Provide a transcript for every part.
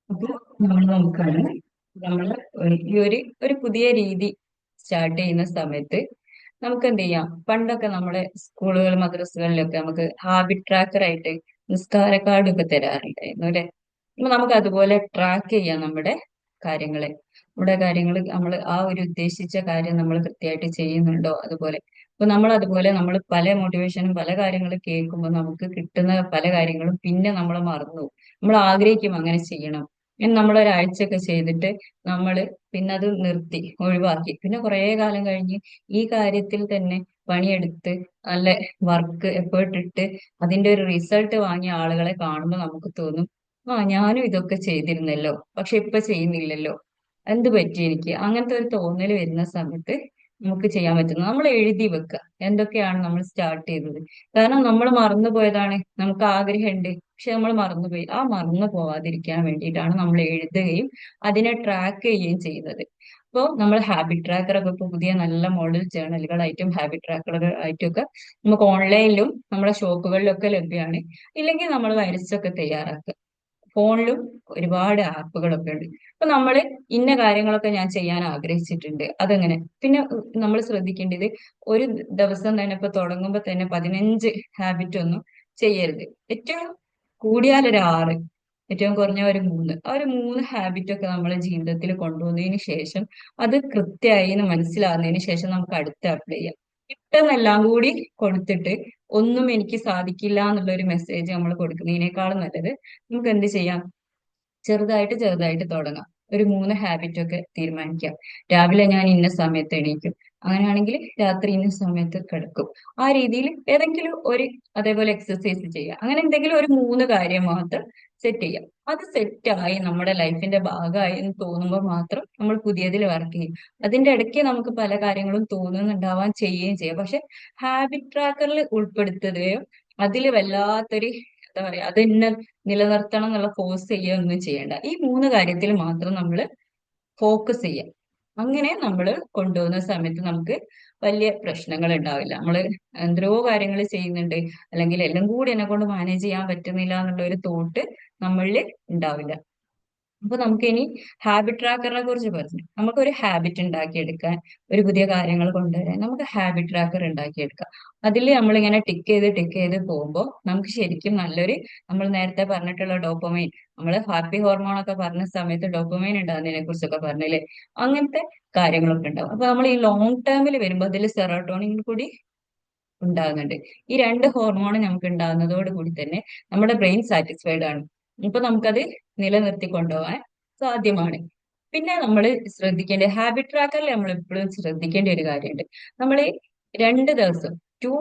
അപ്പൊ നമ്മൾ നോക്കുകയാണ് നമ്മൾ ഈ ഒരു പുതിയ രീതി സ്റ്റാർട്ട് ചെയ്യുന്ന സമയത്ത് നമുക്ക് എന്ത് ചെയ്യാം. പണ്ടൊക്കെ നമ്മുടെ സ്കൂളുകൾ മദ്രസകളിലൊക്കെ നമുക്ക് ഹാബിറ്റ് ട്രാക്കർ ആയിട്ട് നിസ്കാര കാർഡ് ഒക്കെ തരാറുണ്ടായിരുന്നു അല്ലെ. അപ്പൊ നമുക്ക് അതുപോലെ ട്രാക്ക് ചെയ്യാം നമ്മുടെ കാര്യങ്ങൾ നമ്മൾ ആ ഒരു ഉദ്ദേശിച്ച കാര്യം നമ്മൾ കൃത്യമായിട്ട് ചെയ്യുന്നുണ്ടോ അതുപോലെ. അപ്പൊ നമ്മൾ പല മോട്ടിവേഷനും പല കാര്യങ്ങളും കേൾക്കുമ്പോൾ നമുക്ക് കിട്ടുന്ന പല കാര്യങ്ങളും പിന്നെ നമ്മൾ മറന്നു പോകും. നമ്മൾ ആഗ്രഹിക്കും അങ്ങനെ ചെയ്യണം എന്ന് നമ്മൾ ഒരാഴ്ചയൊക്കെ ചെയ്തിട്ട് നമ്മൾ പിന്നെ അത് നിർത്തി ഒഴിവാക്കി. പിന്നെ കുറേ കാലം കഴിഞ്ഞ് ഈ കാര്യത്തിൽ തന്നെ പണിയെടുത്ത് നല്ല വർക്ക് എഫേർട്ട് ഇട്ട് അതിന്റെ ഒരു റിസൾട്ട് വാങ്ങിയ ആളുകളെ കാണുമ്പോൾ നമുക്ക് തോന്നും, ആ ഞാനും ഇതൊക്കെ ചെയ്തിരുന്നല്ലോ, പക്ഷെ ഇപ്പൊ ചെയ്യുന്നില്ലല്ലോ, എന്ത് പറ്റി എനിക്ക്. അങ്ങനത്തെ ഒരു തോന്നൽ വരുന്ന സമയത്ത് നമുക്ക് ചെയ്യാൻ പറ്റുന്നത് നമ്മൾ എഴുതി വെക്കുക എന്തൊക്കെയാണ് നമ്മൾ സ്റ്റാർട്ട് ചെയ്തത്. കാരണം നമ്മൾ മറന്നു പോയതാണ്. നമുക്ക് ആഗ്രഹമുണ്ട്, പക്ഷെ നമ്മൾ മറന്നുപോയി. ആ മറന്നു പോവാതിരിക്കാൻ വേണ്ടിയിട്ടാണ് നമ്മൾ എഴുതുകയും അതിനെ ട്രാക്ക് ചെയ്യുകയും ചെയ്യുന്നത്. അപ്പോൾ നമ്മൾ ഹാബിറ്റ് ട്രാക്കർ ഒക്കെ ഇപ്പോൾ പുതിയ നല്ല മോഡൽ ജേണലുകളായിട്ടും ഹാബിറ്റ് ട്രാക്കറുകൾ ആയിട്ടും ഒക്കെ നമുക്ക് ഓൺലൈനിലും നമ്മുടെ ഷോപ്പുകളിലൊക്കെ ലഭ്യമാണ്. ഇല്ലെങ്കിൽ നമ്മൾ വരച്ചൊക്കെ തയ്യാറാക്കുക. ഫോണിലും ഒരുപാട് ആപ്പുകളൊക്കെ ഉണ്ട്. അപ്പൊ നമ്മള് ഇന്ന കാര്യങ്ങളൊക്കെ ഞാൻ ചെയ്യാൻ ആഗ്രഹിച്ചിട്ടുണ്ട്, അതെങ്ങനെ. പിന്നെ നമ്മൾ ശ്രദ്ധിക്കേണ്ടത് ഒരു ദിവസം തന്നെ ഇപ്പൊ തുടങ്ങുമ്പോ തന്നെ 15 ഹാബിറ്റ് ഒന്നും ചെയ്യരുത്. ഏറ്റവും കൂടിയാൽ ഒരു 6, ഏറ്റവും കുറഞ്ഞ ഒരു 3. ആ ഒരു 3 ഹാബിറ്റ് ഒക്കെ നമ്മളെ ജീവിതത്തിൽ കൊണ്ടുവന്നതിന് ശേഷം അത് കൃത്യമായി എന്ന് മനസ്സിലാകുന്നതിന് ശേഷം നമുക്ക് അടുത്ത അപ്ലൈ ചെയ്യാം. പെട്ടെന്നെല്ലാം കൂടി കൊടുത്തിട്ട് ഒന്നും എനിക്ക് സാധിക്കില്ല എന്നുള്ള ഒരു മെസ്സേജ് നമ്മൾ കൊടുക്കുന്നതിനേക്കാളും നല്ലത് നമുക്ക് എന്ത് ചെയ്യാം, ചെറുതായിട്ട് ചെറുതായിട്ട് തുടങ്ങാം. ഒരു 3 ഹാബിറ്റ് ഒക്കെ തീരുമാനിക്കാം. രാവിലെ ഞാൻ ഇന്ന സമയത്ത് എണീക്കും, അങ്ങനെയാണെങ്കിൽ രാത്രി ഇന്ന സമയത്ത് കിടക്കും. ആ രീതിയിൽ ഏതെങ്കിലും ഒരു, അതേപോലെ എക്സസൈസ് ചെയ്യാം. അങ്ങനെ എന്തെങ്കിലും ഒരു 3 കാര്യം മാത്രം സെറ്റ് ചെയ്യാം. അത് സെറ്റായി നമ്മുടെ ലൈഫിന്റെ ഭാഗമായി എന്ന് തോന്നുമ്പോൾ മാത്രം നമ്മൾ പുതിയതിൽ വർക്ക് ചെയ്യും. അതിന്റെ ഇടയ്ക്ക് നമുക്ക് പല കാര്യങ്ങളും തോന്നുന്നുണ്ടാവാൻ ചെയ്യുകയും ചെയ്യാം. പക്ഷെ ഹാബിറ്റ് ട്രാക്കറിൽ ഉൾപ്പെടുത്തുകയോ അതിൽ വല്ലാത്തൊരു എന്താ പറയാ അതെന്നെ നിലനിർത്തണം എന്നുള്ള ഫോഴ്സ് ചെയ്യുകയൊന്നും ചെയ്യേണ്ട. ഈ 3 കാര്യത്തിൽ മാത്രം നമ്മൾ ഫോക്കസ് ചെയ്യാം. അങ്ങനെ നമ്മൾ കൊണ്ടുപോകുന്ന സമയത്ത് നമുക്ക് വലിയ പ്രശ്നങ്ങൾ ഉണ്ടാവില്ല. നമ്മൾ എന്തോ കാര്യങ്ങൾ ചെയ്യുന്നുണ്ട്, അല്ലെങ്കിൽ എല്ലാം കൂടി എന്നെ കൊണ്ട് മാനേജ് ചെയ്യാൻ പറ്റുന്നില്ല എന്നുള്ള ഒരു തോട്ട് നമ്മളിൽ ഉണ്ടാവില്ല. അപ്പൊ നമുക്ക് ഇനി ഹാബിറ്റ് ട്രാക്കറിനെ കുറിച്ച് പറഞ്ഞു. നമുക്കൊരു ഹാബിറ്റ് ഉണ്ടാക്കിയെടുക്കാൻ, ഒരു പുതിയ കാര്യങ്ങൾ കൊണ്ടുവരാൻ നമുക്ക് ഹാബിറ്റ് ട്രാക്കർ ഉണ്ടാക്കിയെടുക്കാം. അതിൽ നമ്മളിങ്ങനെ ടിക്ക് ചെയ്ത് പോകുമ്പോൾ നമുക്ക് ശരിക്കും നല്ലൊരു, നമ്മൾ നേരത്തെ പറഞ്ഞിട്ടുള്ള ഡോപ്പമൈൻ, നമ്മൾ ഹാപ്പി ഹോർമോൺ ഒക്കെ പറഞ്ഞ സമയത്ത് ഡോപ്പമൈൻ ഉണ്ടാകുന്നതിനെ കുറിച്ചൊക്കെ പറഞ്ഞില്ലേ, അങ്ങനത്തെ കാര്യങ്ങളൊക്കെ ഉണ്ടാവും. അപ്പൊ നമ്മൾ ഈ ലോങ് ടേമിൽ വരുമ്പോൾ അതിൽ സെറോട്ടോണിൻ കൂടി ഉണ്ടാകുന്നുണ്ട്. ഈ 2 ഹോർമോൺ നമുക്ക് ഉണ്ടാകുന്നതോട് കൂടി തന്നെ നമ്മുടെ ബ്രെയിൻ സാറ്റിസ്ഫൈഡ് ആണ്. ഇപ്പൊ നമുക്കത് നിലനിർത്തി കൊണ്ടുപോകാൻ സാധ്യമാണ്. പിന്നെ നമ്മൾ ശ്രദ്ധിക്കേണ്ട ഹാബിറ്റ് ട്രാക്കറിൽ നമ്മൾ എപ്പോഴും ശ്രദ്ധിക്കേണ്ട ഒരു കാര്യമുണ്ട്. നമ്മൾ 2 ദിവസം, 2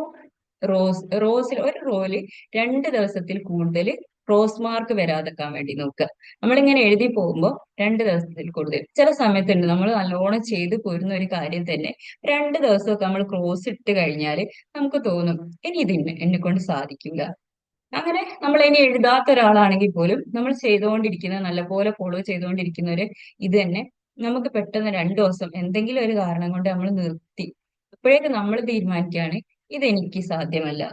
റോസിൽ ഒരു റോയില് 2 ദിവസത്തിൽ കൂടുതൽ ക്രോസ് മാർക്ക് വരാതെക്കാൻ വേണ്ടി നോക്കുക. നമ്മളിങ്ങനെ എഴുതി പോകുമ്പോൾ 2 ദിവസത്തിൽ കൂടുതൽ, ചില സമയത്തുണ്ട് നമ്മൾ നല്ലോണം ചെയ്തു പോരുന്ന ഒരു കാര്യം തന്നെ 2 ദിവസമൊക്കെ നമ്മൾ ക്രോസ് ഇട്ട് കഴിഞ്ഞാൽ നമുക്ക് തോന്നും ഇനി ഇത് എന്നെ കൊണ്ട് സാധിക്കില്ല. അങ്ങനെ നമ്മൾ ഇനി എഴുതാത്ത ഒരാളാണെങ്കിൽ പോലും നമ്മൾ ചെയ്തുകൊണ്ടിരിക്കുന്ന, നല്ലപോലെ ഫോളോ ചെയ്തുകൊണ്ടിരിക്കുന്ന ഒരു ഇത് തന്നെ നമുക്ക് പെട്ടെന്ന് 2 ദിവസം എന്തെങ്കിലും ഒരു കാരണം കൊണ്ട് നമ്മൾ നിർത്തി. അപ്പോഴേക്ക് നമ്മൾ തീരുമാനിക്കുകയാണ് ഇതെനിക്ക് സാധ്യമല്ല.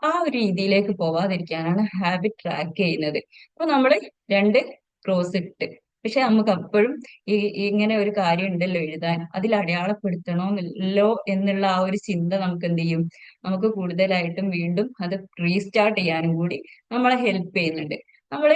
ആ ഒരു രീതിയിലേക്ക് പോവാതിരിക്കാനാണ് ഹാബിറ്റ് ട്രാക്ക് ചെയ്യുന്നത്. അപ്പൊ നമ്മൾ 2 ക്രോസ് ഇട്ട്, പക്ഷെ നമുക്ക് അപ്പോഴും ഈ ഇങ്ങനെ ഒരു കാര്യം ഉണ്ടല്ലോ എഴുതാൻ, അതിൽ അടയാളപ്പെടുത്തണമല്ലോ എന്നുള്ള ആ ഒരു ചിന്ത നമുക്ക് എന്ത് ചെയ്യും, നമുക്ക് കൂടുതലായിട്ടും വീണ്ടും അത് റീസ്റ്റാർട്ട് ചെയ്യാനും കൂടി നമ്മളെ ഹെൽപ്പ് ചെയ്യുന്നുണ്ട്. നമ്മൾ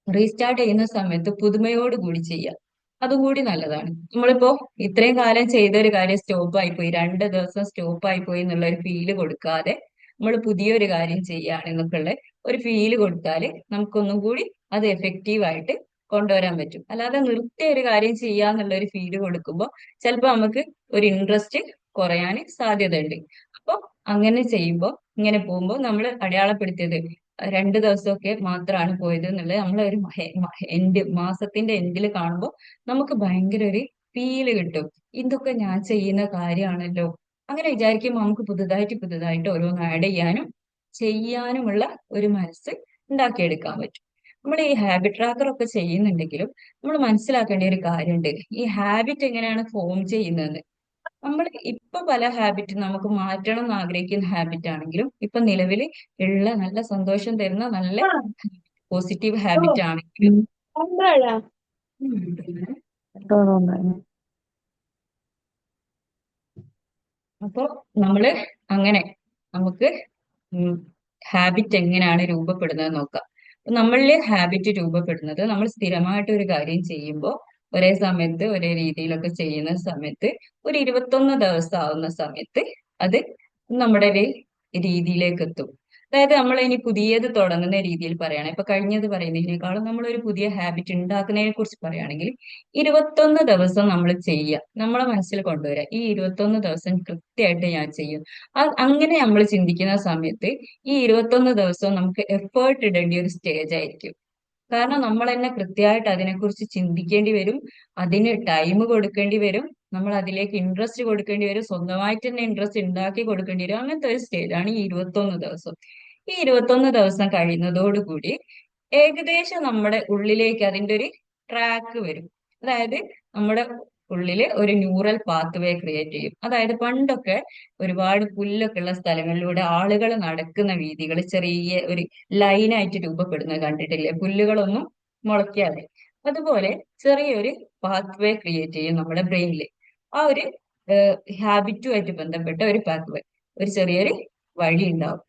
റീസ്റ്റാർട്ട് ചെയ്യുന്ന സമയത്ത് പുതുമയോട് കൂടി ചെയ്യാം. അതും കൂടി നല്ലതാണ്. നമ്മളിപ്പോ ഇത്രയും കാലം ചെയ്ത ഒരു കാര്യം സ്റ്റോപ്പ് ആയിപ്പോയി, 2 ദിവസം സ്റ്റോപ്പ് ആയിപ്പോയി എന്നുള്ള ഒരു ഫീല് കൊടുക്കാതെ നമ്മൾ പുതിയൊരു കാര്യം ചെയ്യുകയാണെന്നൊക്കെയുള്ള ഒരു ഫീല് കൊടുത്താല് നമുക്കൊന്നും കൂടി അത് എഫക്റ്റീവ് ആയിട്ട് കൊണ്ടുവരാൻ പറ്റും. അല്ലാതെ നിർത്തിയ ഒരു കാര്യം ചെയ്യാന്നുള്ള ഒരു ഫീല് കൊടുക്കുമ്പോൾ ചിലപ്പോൾ നമുക്ക് ഒരു ഇൻട്രസ്റ്റ് കുറയാൻ സാധ്യതയുണ്ട്. അപ്പൊ അങ്ങനെ ചെയ്യുമ്പോൾ, ഇങ്ങനെ പോകുമ്പോൾ നമ്മൾ അടയാളപ്പെടുത്തിയത് 2 ദിവസമൊക്കെ മാത്രമാണ് പോയത് എന്നുള്ളത് നമ്മൾ ഒരു മാസത്തിന്റെ എൻഡിൽ കാണുമ്പോൾ നമുക്ക് ഭയങ്കര ഒരു ഫീല് കിട്ടും. ഇതൊക്കെ ഞാൻ ചെയ്യുന്ന കാര്യമാണല്ലോ. അങ്ങനെ വിചാരിക്കുമ്പോൾ നമുക്ക് പുതുതായിട്ട് പുതുതായിട്ട് ഓരോന്ന് ആഡ് ചെയ്യാനും ചെയ്യാനുമുള്ള ഒരു മനസ്സ് ഉണ്ടാക്കിയെടുക്കാൻ പറ്റും. നമ്മൾ ഈ ഹാബിറ്റ് ട്രാക്കർ ഒക്കെ ചെയ്യുന്നുണ്ടെങ്കിലും നമ്മൾ മനസ്സിലാക്കേണ്ട ഒരു കാര്യമുണ്ട്. ഈ ഹാബിറ്റ് എങ്ങനെയാണ് ഫോം ചെയ്യുന്നത്. നമ്മൾ ഇപ്പൊ പല ഹാബിറ്റും നമുക്ക് മാറ്റണം എന്ന് ആഗ്രഹിക്കുന്ന ഹാബിറ്റ് ആണെങ്കിലും ഇപ്പൊ നിലവിൽ ഉള്ള നല്ല സന്തോഷം തരുന്ന നല്ല പോസിറ്റീവ് ഹാബിറ്റ് ആണെങ്കിലും അമ്പഴ പിന്നെ തോന്നുന്നു. അപ്പൊ നമ്മള് അങ്ങനെ നമുക്ക് ഹാബിറ്റ് എങ്ങനെയാണ് രൂപപ്പെടുന്നത് നോക്കാം. അപ്പൊ നമ്മളില് ഹാബിറ്റ് രൂപപ്പെടുന്നത് നമ്മൾ സ്ഥിരമായിട്ട് ഒരു കാര്യം ചെയ്യുമ്പോൾ ഒരേ സമയത്ത് ഒരേ രീതിയിലൊക്കെ ചെയ്യുന്ന സമയത്ത് ഒരു 21 ദിവസം ആവുന്ന സമയത്ത് അത് നമ്മുടെ ഒരു രീതിയിലേക്ക് എത്തും. അതായത് നമ്മൾ ഇനി പുതിയത് തുടങ്ങുന്ന രീതിയിൽ പറയുകയാണെങ്കിൽ ഇപ്പൊ കഴിഞ്ഞത് പറയുന്നതിനേക്കാളും നമ്മൾ ഒരു പുതിയ ഹാബിറ്റ് ഉണ്ടാക്കുന്നതിനെ കുറിച്ച് പറയുകയാണെങ്കിൽ 21 ദിവസം നമ്മൾ ചെയ്യുക, നമ്മളെ മനസ്സിൽ കൊണ്ടുവരിക ഈ 21 ദിവസം കൃത്യമായിട്ട് ഞാൻ ചെയ്യും. അങ്ങനെ നമ്മൾ ചിന്തിക്കുന്ന സമയത്ത് ഈ 21 ദിവസവും നമുക്ക് എഫേർട്ട് ഇടേണ്ട ഒരു സ്റ്റേജ് ആയിരിക്കും. കാരണം നമ്മൾ തന്നെ കൃത്യമായിട്ട് അതിനെക്കുറിച്ച് ചിന്തിക്കേണ്ടി വരും, അതിന് ടൈം കൊടുക്കേണ്ടി വരും, നമ്മൾ അതിലേക്ക് ഇൻട്രസ്റ്റ് കൊടുക്കേണ്ടി വരും, സ്വന്തമായിട്ട് തന്നെ ഇൻട്രസ്റ്റ് ഉണ്ടാക്കി കൊടുക്കേണ്ടി വരും. അങ്ങനത്തെ ഒരു സ്റ്റേജാണ് ഈ 21 ദിവസം. ഈ 21 ദിവസം കഴിയുന്നതോടുകൂടി ഏകദേശം നമ്മുടെ ഉള്ളിലേക്ക് അതിന്റെ ഒരു ട്രാക്ക് വരും. അതായത് നമ്മുടെ ഉള്ളില് ഒരു ന്യൂറൽ പാത്ത് വേ ക്രിയേറ്റ് ചെയ്യും. അതായത് പണ്ടൊക്കെ ഒരുപാട് പുല്ലൊക്കെ ഉള്ള സ്ഥലങ്ങളിലൂടെ ആളുകൾ നടക്കുന്ന വീതികൾ ചെറിയ ഒരു ലൈനായിട്ട് രൂപപ്പെടുന്നത് കണ്ടിട്ടില്ലേ, പുല്ലുകളൊന്നും മുളയ്ക്കാതെ. അതുപോലെ ചെറിയൊരു പാത്ത് വേ ക്രിയേറ്റ് ചെയ്യും നമ്മുടെ ബ്രെയിനിൽ. ആ ഒരു ഹാബിറ്റുമായിട്ട് ബന്ധപ്പെട്ട ഒരു പാത്ത് വേ, ഒരു ചെറിയൊരു വഴി ഉണ്ടാവും.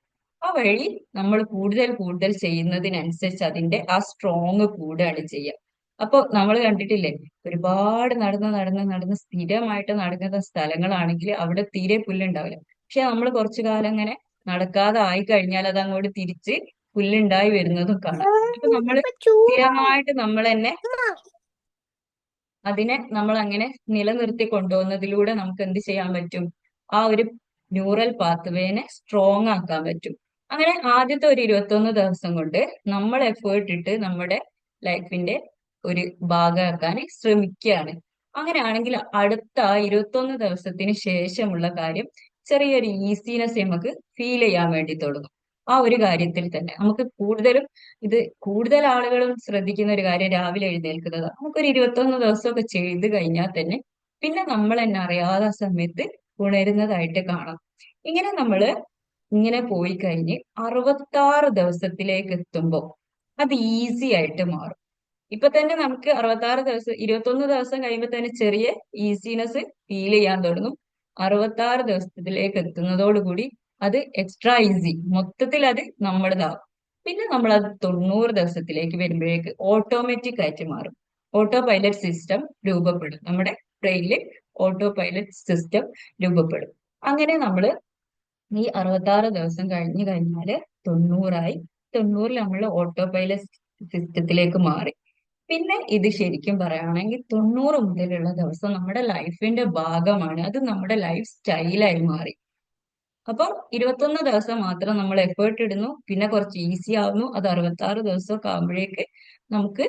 ആ വഴി നമ്മൾ കൂടുതൽ കൂടുതൽ ചെയ്യുന്നതിനനുസരിച്ച് അതിന്റെ ആ സ്ട്രോങ് കൂടുകയാണ് ചെയ്യുക. അപ്പൊ നമ്മൾ കണ്ടിട്ടില്ലേ, ഒരുപാട് നടന്ന് നടന്ന് നടന്ന് സ്ഥിരമായിട്ട് നടക്കുന്ന സ്ഥലങ്ങളാണെങ്കിൽ അവിടെ തീരെ പുല്ലുണ്ടാവില്ല. പക്ഷെ നമ്മൾ കുറച്ചു കാലം ഇങ്ങനെ നടക്കാതെ ആയി കഴിഞ്ഞാൽ അത് അങ്ങോട്ട് തിരിച്ച് പുല്ലുണ്ടായി വരുന്നതും കാണാം. അപ്പൊ നമ്മൾ സ്ഥിരമായിട്ട് നമ്മൾ തന്നെ അതിനെ നമ്മൾ അങ്ങനെ നിലനിർത്തി കൊണ്ടുപോകുന്നതിലൂടെ നമുക്ക് എന്ത് ചെയ്യാൻ പറ്റും, ആ ഒരു ന്യൂറൽ പാത്വേനെ സ്ട്രോങ് ആക്കാൻ പറ്റും. അങ്ങനെ ആദ്യത്തെ ഒരു 21 ദിവസം കൊണ്ട് നമ്മൾ എഫേർട്ട് ഇട്ട് നമ്മുടെ ലൈഫിന്റെ ഒരു ഭാഗമാക്കാൻ ശ്രമിക്കുകയാണ്. അങ്ങനെയാണെങ്കിൽ അടുത്ത ആ 21 ദിവസത്തിന് ശേഷമുള്ള കാര്യം ചെറിയൊരു ഈസിനെസ് നമുക്ക് ഫീൽ ചെയ്യാൻ വേണ്ടി തുടങ്ങും. ആ ഒരു കാര്യത്തിൽ തന്നെ നമുക്ക് കൂടുതലും ഇത് കൂടുതൽ ആളുകളും ശ്രദ്ധിക്കുന്ന ഒരു കാര്യം രാവിലെ എഴുന്നേൽക്കുന്നത്. നമുക്കൊരു 21 ദിവസമൊക്കെ ചെയ്ത് കഴിഞ്ഞാൽ തന്നെ പിന്നെ നമ്മൾ തന്നെ അറിയാതെ ആ സമയത്ത് ഉണരുന്നതായിട്ട് കാണാം. ഇങ്ങനെ നമ്മള് ഇങ്ങനെ പോയി കഴിഞ്ഞ് 66 ദിവസത്തിലേക്ക് എത്തുമ്പോൾ അത് ഈസി ആയിട്ട് മാറും. ഇപ്പൊ തന്നെ നമുക്ക് 66 ദിവസം 21 ദിവസം കഴിയുമ്പോൾ തന്നെ ചെറിയ ഈസിനെസ് ഫീൽ ചെയ്യാൻ തുടങ്ങും. 66 ദിവസത്തിലേക്ക് എത്തുന്നതോടുകൂടി അത് എക്സ്ട്രാ ഈസി, മൊത്തത്തിൽ അത് നമ്മുടേതാവും. പിന്നെ നമ്മൾ അത് 90 ദിവസത്തിലേക്ക് വരുമ്പോഴേക്ക് ഓട്ടോമാറ്റിക് ആയിട്ട് മാറും. ഓട്ടോ പൈലറ്റ് സിസ്റ്റം രൂപപ്പെടും നമ്മുടെ ബ്രെയിനിൽ. ഓട്ടോ പൈലറ്റ് സിസ്റ്റം രൂപപ്പെടും. അങ്ങനെ നമ്മൾ ഈ 66 ദിവസം കഴിഞ്ഞു കഴിഞ്ഞാല് 90ആയി. 90-ൽ നമ്മൾ ഓട്ടോ പൈലറ്റ് സിസ്റ്റത്തിലേക്ക് മാറി. പിന്നെ ഇത് ശരിക്കും പറയുകയാണെങ്കിൽ 90 മുതലുള്ള ദിവസം നമ്മുടെ ലൈഫിന്റെ ഭാഗമാണ്, അത് നമ്മുടെ ലൈഫ് സ്റ്റൈലായി മാറി. അപ്പൊ 21 ദിവസം മാത്രം നമ്മൾ എഫേർട്ട് ഇടുന്നു, പിന്നെ കുറച്ച് ഈസി ആവുന്നു. അത് 66 ദിവസമൊക്കെ ആകുമ്പോഴേക്ക് നമുക്ക്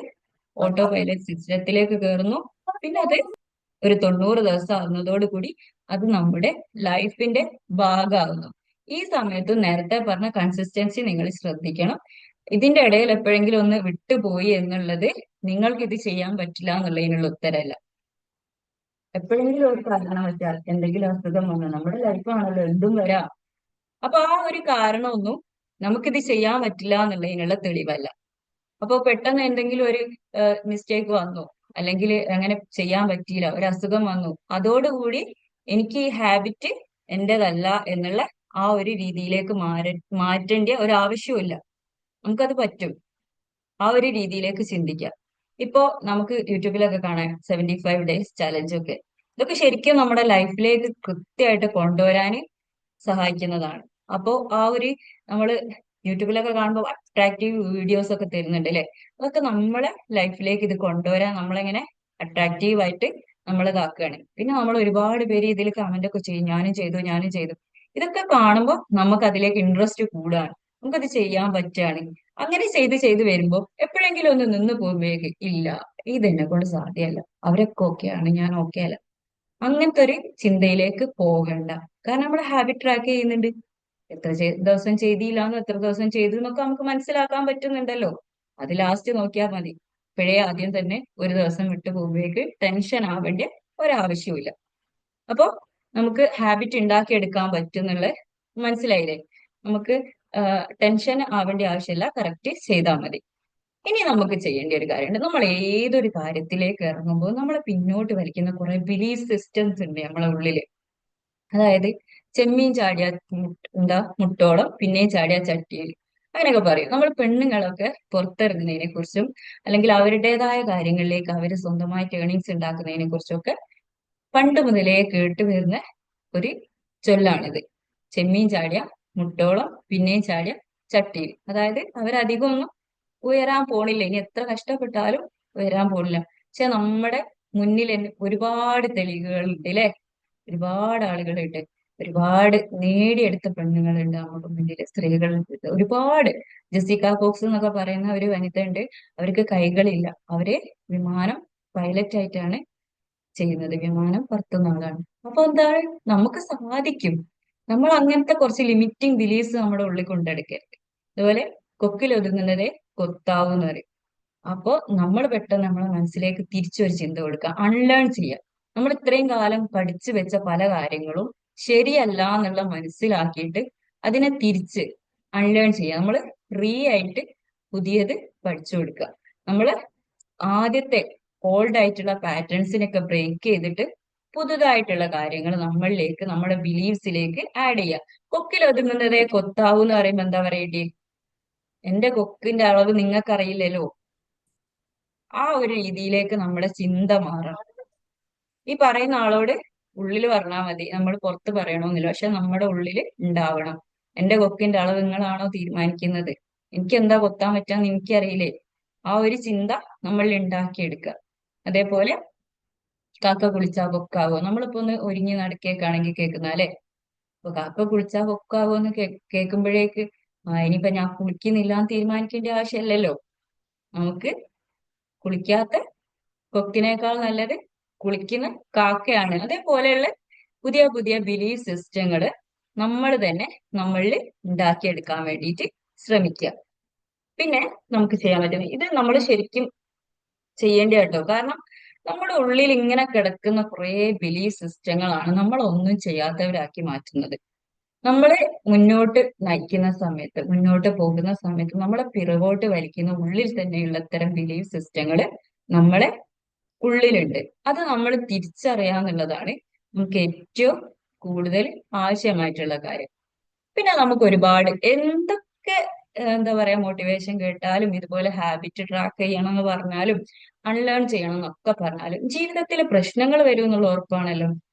ഓട്ടോ പൈലറ്റ് സിസ്റ്റത്തിലേക്ക് കയറുന്നു. പിന്നെ അത് ഒരു 90 ദിവസം ആകുന്നതോടുകൂടി അത് നമ്മുടെ ലൈഫിന്റെ ഭാഗമാകുന്നു. ഈ സമയത്ത് നേരത്തെ പറഞ്ഞ കൺസിസ്റ്റൻസി നിങ്ങൾ ശ്രദ്ധിക്കണം. ഇതിന്റെ ഇടയിൽ എപ്പോഴെങ്കിലും ഒന്ന് വിട്ടുപോയി എന്നുള്ളത് നിങ്ങൾക്ക് ഇത് ചെയ്യാൻ പറ്റില്ല എന്നുള്ളതിനുള്ള ഉത്തരമല്ല. എപ്പോഴെങ്കിലും ഒരു കാരണവശാൽ എന്തെങ്കിലും അസുഖം വന്നു, നമ്മുടെ ലൈഫാണല്ലോ, എന്തും വരാം. അപ്പൊ ആ ഒരു കാരണമൊന്നും നമുക്കിത് ചെയ്യാൻ പറ്റില്ല എന്നുള്ളതിനുള്ള തെളിവല്ല. അപ്പൊ പെട്ടെന്ന് എന്തെങ്കിലും ഒരു മിസ്റ്റേക്ക് വന്നു, അല്ലെങ്കിൽ അങ്ങനെ ചെയ്യാൻ പറ്റിയില്ല, ഒരു അസുഖം വന്നു, അതോടുകൂടി എനിക്ക് ഈ ഹാബിറ്റ് എന്റേതല്ല എന്നുള്ള ആ ഒരു രീതിയിലേക്ക് മാറ്റേണ്ട ഒരു ആവശ്യമില്ല. നമുക്കത് പറ്റും. ആ ഒരു രീതിയിലേക്ക് ചിന്തിക്കാം. ഇപ്പോ നമുക്ക് യൂട്യൂബിലൊക്കെ കാണാം 75 ഡേയ്സ് ചലഞ്ച് ഒക്കെ. ഇതൊക്കെ ശരിക്കും നമ്മുടെ ലൈഫിലേക്ക് കൃത്യമായിട്ട് കൊണ്ടുവരാൻ സഹായിക്കുന്നതാണ്. അപ്പോ ആ ഒരു നമ്മള് യൂട്യൂബിലൊക്കെ കാണുമ്പോൾ അട്രാക്റ്റീവ് വീഡിയോസ് ഒക്കെ തരുന്നുണ്ട് അല്ലെ, അതൊക്കെ നമ്മളെ ലൈഫിലേക്ക് ഇത് കൊണ്ടുവരാൻ നമ്മളെങ്ങനെ അട്രാക്റ്റീവ് ആയിട്ട് നമ്മൾ ഇതാക്കുകയാണ്. പിന്നെ നമ്മൾ ഒരുപാട് പേര് ഇതിൽ കമന്റ് ഒക്കെ ചെയ്യും, ഞാനും ചെയ്തു ഞാനും ചെയ്തു. ഇതൊക്കെ കാണുമ്പോൾ നമുക്ക് അതിലേക്ക് ഇൻട്രസ്റ്റ് കൂടുകയാണ്, നമുക്കത് ചെയ്യാൻ പറ്റുകയാണ്. അങ്ങനെ ചെയ്ത് ചെയ്ത് വരുമ്പോൾ എപ്പോഴെങ്കിലും ഒന്ന് നിന്ന് പോകുമ്പോഴേക്ക് ഇല്ല, ഇതെന്നെ കൊണ്ട് സാധ്യമല്ല, അവരൊക്കെ ഓക്കെയാണ്, ഞാൻ ഓക്കെ അല്ല. അങ്ങനത്തെ ഒരു ചിന്തയിലേക്ക് പോകണ്ട. കാരണം നമ്മൾ ഹാബിറ്റ് ട്രാക്ക് ചെയ്യുന്നുണ്ട്. എത്ര ദിവസം ചെയ്തില്ലാന്ന് എത്ര ദിവസം ചെയ്തു എന്നൊക്കെ നമുക്ക് മനസ്സിലാക്കാൻ പറ്റുന്നുണ്ടല്ലോ. അത് ലാസ്റ്റ് നോക്കിയാൽ മതി. ഇപ്പോഴേ ആദ്യം തന്നെ ഒരു ദിവസം വിട്ടു പോകുമ്പോഴേക്ക് ടെൻഷൻ ആവേണ്ട ഒരാവശ്യവുമില്ല. അപ്പൊ നമുക്ക് ഹാബിറ്റ് ഉണ്ടാക്കിയെടുക്കാൻ പറ്റുന്നുള്ള മനസ്സിലായില്ലേ. നമുക്ക് ടെൻഷൻ ആവേണ്ട ആവശ്യമില്ല, കറക്റ്റ് ചെയ്താൽ മതി. ഇനി നമുക്ക് ചെയ്യേണ്ട ഒരു കാര്യമുണ്ട്. നമ്മൾ ഏതൊരു കാര്യത്തിലേക്ക് ഇറങ്ങുമ്പോൾ നമ്മളെ പിന്നോട്ട് വലിക്കുന്ന കുറെ ബിലീഫ് സിസ്റ്റംസ് ഉണ്ട് നമ്മളെ ഉള്ളില്. അതായത് ചെമ്മീൻ ചാടിയ എന്താ മുട്ടോളം പിന്നെയും ചാടിയ ചട്ടിയിൽ, അങ്ങനെയൊക്കെ പറയും. നമ്മൾ പെണ്ണുങ്ങളൊക്കെ പുറത്തിറങ്ങുന്നതിനെ കുറിച്ചും അല്ലെങ്കിൽ അവരുടേതായ കാര്യങ്ങളിലേക്ക് അവർ സ്വന്തമായിട്ട് ഏണിങ്സ് ഉണ്ടാക്കുന്നതിനെ കുറിച്ചൊക്കെ പണ്ട് മുതലേ കേട്ട് വരുന്ന ഒരു ചൊല്ലാണിത്. ചെമ്മീൻ ചാടിയ മുട്ടോളം പിന്നെയും ചാടിയ ചട്ടിയിൽ. അതായത് അവരധികം ഒന്നും ഉയരാൻ പോണില്ല, ഇനി എത്ര കഷ്ടപ്പെട്ടാലും ഉയരാൻ പോണില്ല. പക്ഷെ നമ്മുടെ മുന്നിൽ തന്നെ ഒരുപാട് തെളിവുകളുണ്ട് അല്ലെ, ഒരുപാട് ആളുകളുണ്ട്, ഒരുപാട് നേടിയെടുത്ത പെണ്ണുങ്ങളുണ്ട് നമുക്ക് മുന്നിൽ, സ്ത്രീകളുണ്ട് ഒരുപാട്. ജെസിക്ക ഫോക്സ് എന്നൊക്കെ പറയുന്ന ഒരു വനിത ഉണ്ട്. അവർക്ക് കൈകളില്ല, അവര് വിമാനം പൈലറ്റ് ആയിട്ടാണ് ചെയ്യുന്നത്, വിമാനം പറത്തുന്ന ആളാണ്. അപ്പൊ എന്താണ്, നമുക്ക് സാധിക്കും. നമ്മൾ അങ്ങനത്തെ കുറച്ച് ലിമിറ്റിംഗ് ബിലീഫ്സ് നമ്മുടെ ഉള്ളിൽ കൊണ്ടെടുക്കരുത്. അതുപോലെ കൊക്കിലൊതുങ്ങുന്നതേ കൊത്താവൂ എന്ന് പറയും. അപ്പോ നമ്മൾ പെട്ടെന്ന് നമ്മളെ മനസ്സിലേക്ക് തിരിച്ചൊരു ചിന്ത കൊടുക്കുക, അൺലേൺ ചെയ്യുക. നമ്മൾ ഇത്രയും കാലം പഠിച്ചു വെച്ച പല കാര്യങ്ങളും ശരിയല്ല എന്നുള്ള മനസ്സിലാക്കിയിട്ട് അതിനെ തിരിച്ച് അൺലേൺ ചെയ്യുക. നമ്മൾ ആയിട്ട് പുതിയത് പഠിച്ചു കൊടുക്കുക. നമ്മൾ ആദ്യത്തെ ഓൾഡ് ആയിട്ടുള്ള പാറ്റേൺസിനൊക്കെ ബ്രേക്ക് ചെയ്തിട്ട് പുതുതായിട്ടുള്ള കാര്യങ്ങൾ നമ്മളിലേക്ക്, നമ്മുടെ ബിലീഫ്സിലേക്ക് ആഡ് ചെയ്യുക. കൊക്കിൽ ഒതുങ്ങുന്നതേ കൊത്താവൂ എന്ന് പറയുമ്പോ എന്താ പറയണ്ടേ? എന്റെ കൊക്കിന്റെ അളവ് നിങ്ങൾക്കറിയില്ലല്ലോ. ആ ഒരു രീതിയിലേക്ക് നമ്മുടെ ചിന്ത മാറണം. ഈ പറയുന്ന ആളോട് ഉള്ളിൽ പറഞ്ഞാൽ മതി, നമ്മൾ പുറത്ത് പറയണമെന്നില്ല, പക്ഷെ നമ്മുടെ ഉള്ളിൽ ഉണ്ടാവണം. എന്റെ കൊക്കിന്റെ അളവ് നിങ്ങളാണോ തീരുമാനിക്കുന്നത്? എനിക്ക് എന്താ കൊത്താൻ പറ്റാന്ന് എനിക്കറിയില്ലേ. ആ ഒരു ചിന്ത നമ്മൾ ഉണ്ടാക്കിയെടുക്കുക. അതേപോലെ കാക്ക കുളിച്ചാ കൊക്കാവോ, നമ്മളിപ്പോ ഒന്ന് ഒരുങ്ങി നടക്കേക്കാണെങ്കിൽ കേൾക്കുന്ന അല്ലെ. അപ്പൊ കാക്ക കുളിച്ചാ കൊക്കാവോ എന്ന് കേൾക്കുമ്പോഴേക്ക് ഇനിയിപ്പൊ ഞാൻ കുളിക്കുന്നില്ല എന്ന് തീരുമാനിക്കേണ്ട ആവശ്യമില്ലല്ലോ. നമുക്ക് കുളിക്കാത്ത കൊക്കിനേക്കാൾ നല്ലത് കുളിക്കുന്ന കാക്കയാണ്. അതേപോലെയുള്ള പുതിയ പുതിയ ബിലീഫ് സിസ്റ്റങ്ങള് നമ്മൾ തന്നെ നമ്മളിൽ ഉണ്ടാക്കിയെടുക്കാൻ വേണ്ടിയിട്ട് ശ്രമിക്കുക. പിന്നെ നമുക്ക് ചെയ്യാൻ പറ്റും, ഇത് നമ്മൾ ശരിക്കും ചെയ്യേണ്ട കേട്ടോ. കാരണം നമ്മുടെ ഉള്ളിൽ ഇങ്ങനെ കിടക്കുന്ന കുറെ ബിലീഫ് സിസ്റ്റങ്ങളാണ് നമ്മളൊന്നും ചെയ്യാത്തവരാക്കി മാറ്റുന്നത്. നമ്മളെ മുന്നോട്ട് നയിക്കുന്ന സമയത്ത്, മുന്നോട്ട് പോകുന്ന സമയത്ത് നമ്മളെ പിറകോട്ട് വലിക്കുന്ന ഉള്ളിൽ തന്നെയുള്ള ഇത്തരം ബിലീഫ് സിസ്റ്റങ്ങള് നമ്മളെ ഉള്ളിലുണ്ട്. അത് നമ്മൾ തിരിച്ചറിയാന്നുള്ളതാണ് നമുക്ക് ഏറ്റവും കൂടുതൽ ആവശ്യമായിട്ടുള്ള കാര്യം. പിന്നെ നമുക്ക് ഒരുപാട് എന്തൊക്കെ എന്താ പറയാ മോട്ടിവേഷൻ കേട്ടാലും, ഇതുപോലെ ഹാബിറ്റ് ട്രാക്ക് ചെയ്യണം എന്ന് പറഞ്ഞാലും, അൺലേൺ ചെയ്യണം എന്നൊക്കെ പറഞ്ഞാലും ജീവിതത്തിൽ പ്രശ്നങ്ങൾ വരും എന്നുള്ള ഉറപ്പാണല്ലോ.